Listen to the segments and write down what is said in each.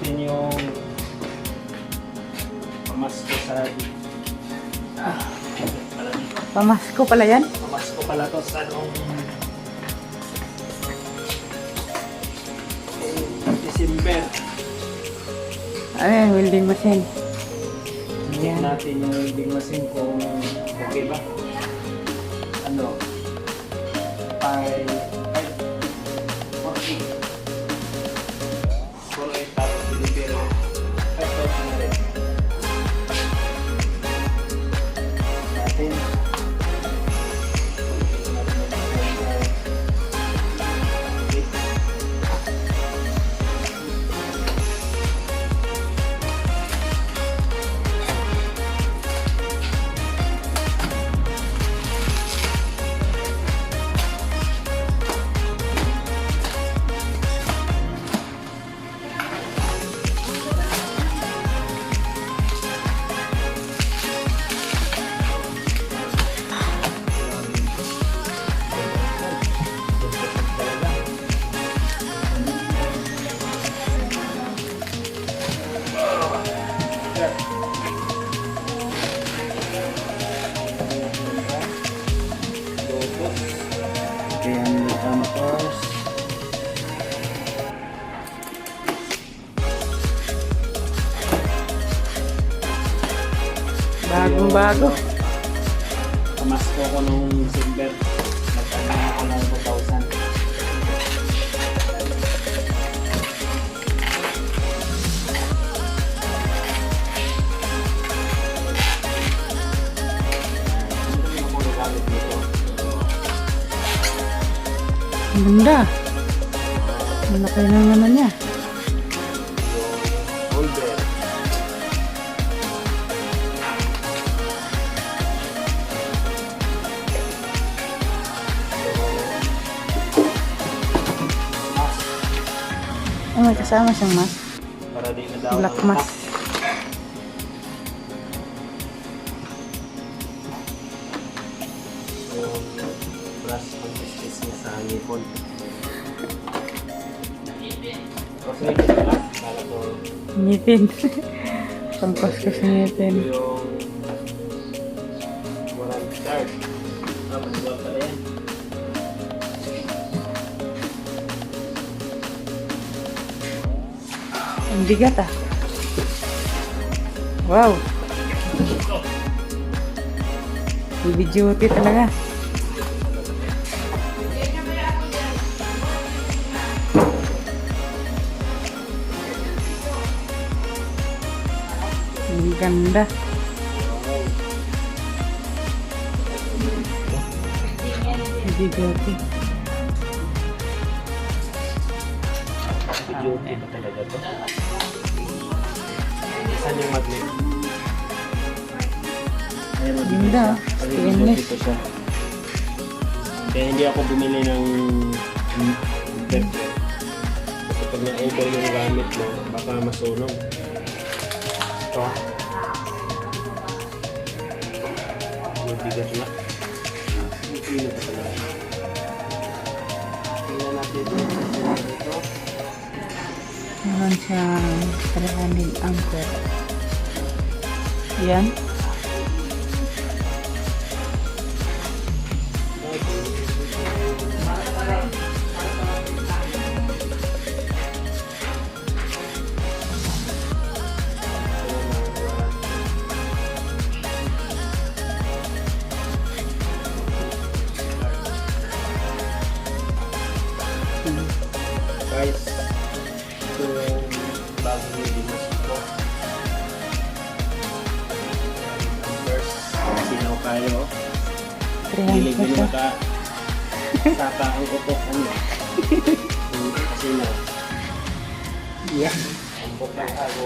natin yung pamasko sa Pamasko pala yan? pamasko pala to sa noong December. Ano yan, welding machine. Check natin yung welding machine kung okay ba. Ano? 4.8 tapos delivery 5,000 na rin. Natin. Ayan, motors. Bagong-bago. Pamasko ko nung December. Nagkano ako ng 2,000. Ang ganda. Malaki na naman niya. Holder. Oh, may kasama siyang mask. Para di na daw Black ang mask. brush pang-test niya sa ngipon. Kasi ito pala, kala ko Ngipin. Pangkos-kos ngipin. ito yung warang start. Manual pala yan. Ang bigat ah. Wow. Heavy duty talaga. Ang ganda. Heavy duty. Video ba talaga to? Saan yung magnet? Ayan, Ganda, stainless. Dito siya. Kaya hindi ako bumili ng pepper. Kasi pag na-over yung gamit mo, baka masunog. Ito. Yung bigat na. Yung pino pa talaga. Tingnan natin ito. Meron siyang 300 ampere. Yan. Guys, ito yung bagong welding machine ko. First, sinaw kayo. Hilig 300 din siya. maka saka ang utok ano. Kasi na. Yeah. Ang bukang ako.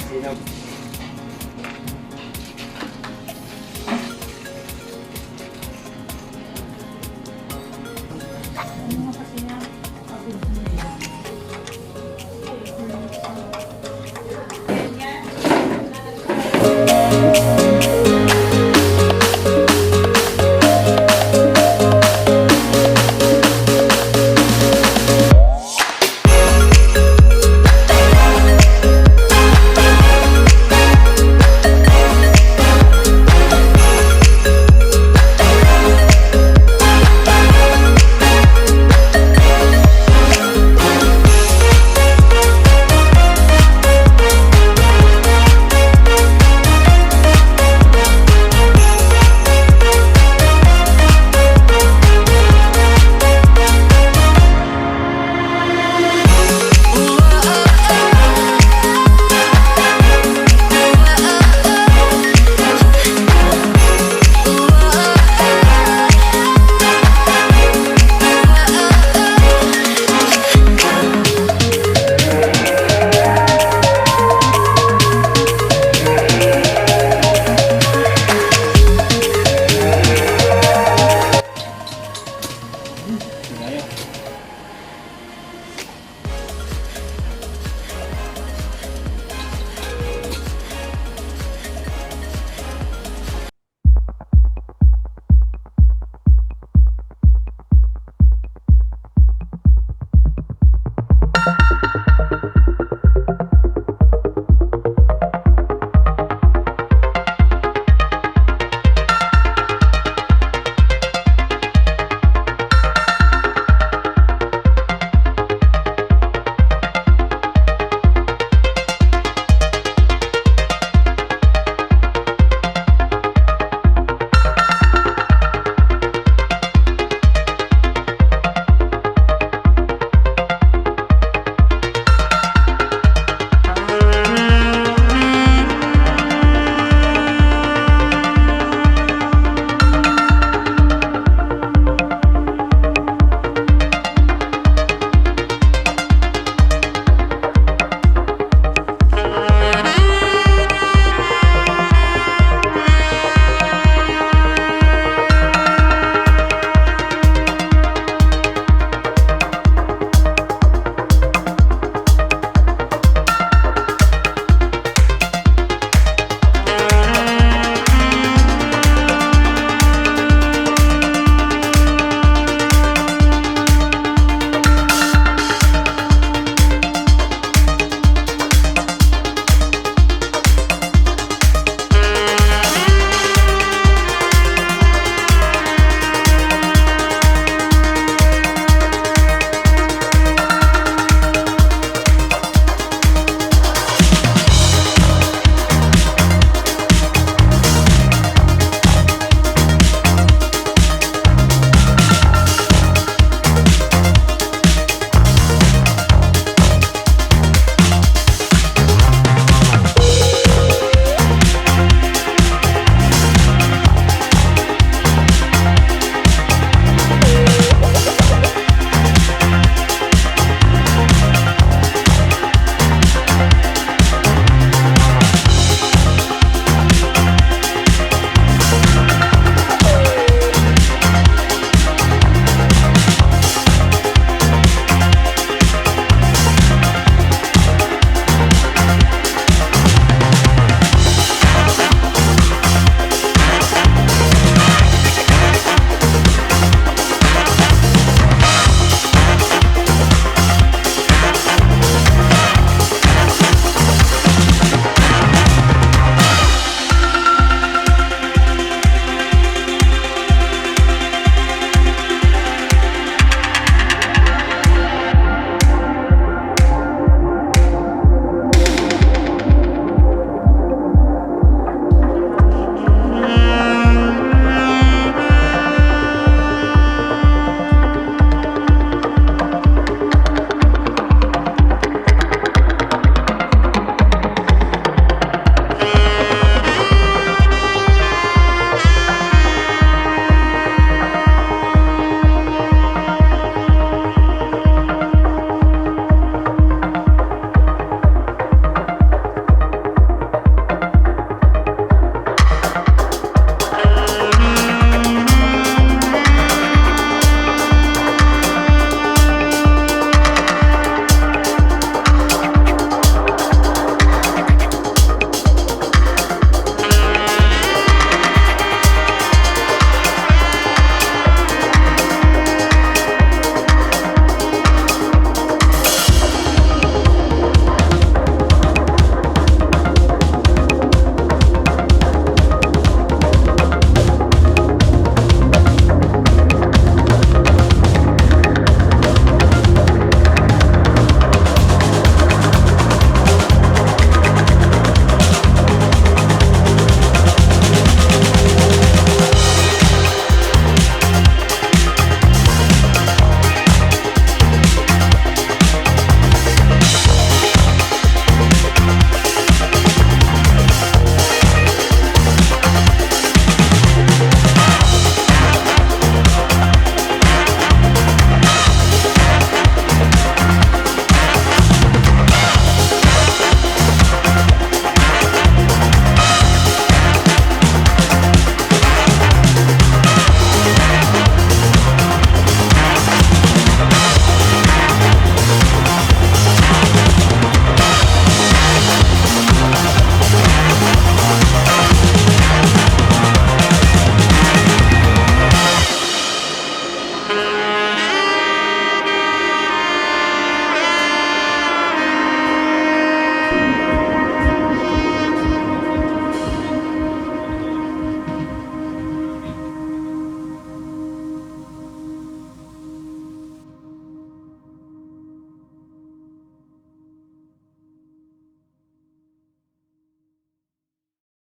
Sinaw.